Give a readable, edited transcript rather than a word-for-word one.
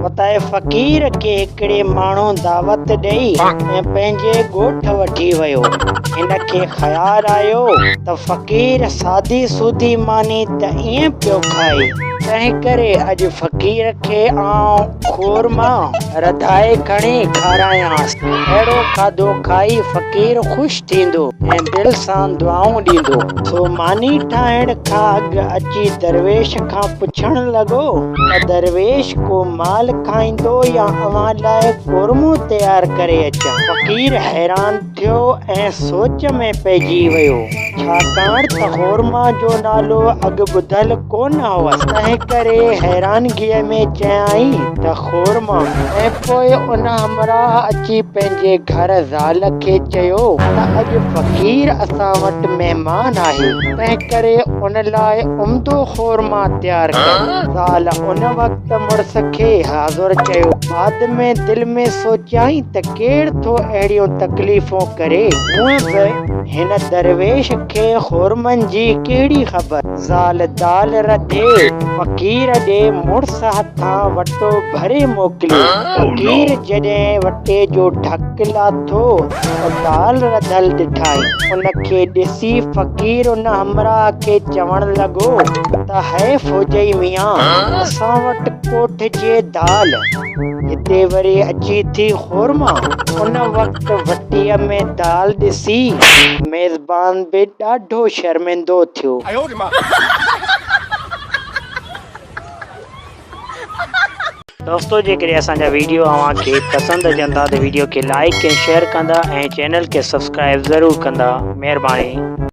उतां फ़क़ीर खे हिकिड़े माण्हू दावत ॾेई ऐं पंहिंजे ॻोठ वठी वियो। हिनखे ख़्यालु आयो त फ़क़ीर सादी सूदी मानी त ईअं पियो खाए, तंहिं करे अॼु फ़क़ीर खे आउं ख़ोरमा रधाए खणी खारायांसि। अहिड़ो खाधो खाई फ़क़ीर ख़ुशि थींदो ऐं दिलि सां दुआऊं ॾींदो। सो मानी ठाहिण खां अॻु अची दरवेश खां पुछण लॻो त दरवेश को माल खाईंदो या अव्हां लाइ क़ोरमो तयारु करे अचां। फ़क़ीर हैरान थियो ऐं सोच में पइजी वियो, छाकाणि त ख़ोरमा जो नालो अॻु ॿुधल कोन हुअसि। तंहिं करे हैरानगीअ में चयाईं त ख़ोरमा। ऐं पोइ उन हमराह अची पंहिंजे घर ज़ाल खे चयो त अॼु फ़क़ीर असां वटि महिमान आहे, तंहिं करे उन लाइ उम्दो ख़ोरमा तयारु कर। ज़ाल उन वक़्तु मुड़ुस खे हाज़ुर चयो। बाद में दिलि में सोचियाईं त केरु थो अहिड़ियूं तकलीफ़ूं करे, हूअं बि हिन दरवेश खे ख़ोरमनि जी कहिड़ी ख़बर। ज़ाल दाल रधे फ़क़ीर ॾे मुड़ुस हथां वटो भरे मोकिलियो। फ़क़ीर जॾहिं वटे जो ढक लाथो त दाल रधल ॾिठाई। उनखे ॾिसी फ़क़ीर उन हमराह खे चवण लॻो त हैफ़ हुजई मियां, असां वटि कोठ जे दाल, हिते वरी अची थी ख़ोरमा। उन वक़्तु वटीअ में दाल ॾिसी मेज़बान बि ॾाढो शर्मिंदो थियो। दोस्तों, जेकॾहिं असांजा वीडियो अव्हांखे पसंदि अचनि था त वीडियो खे लाइक ऐं शेयर कंदा ऐं चैनल खे सब्सक्राइब ज़रूरु कंदा। महिरबानी।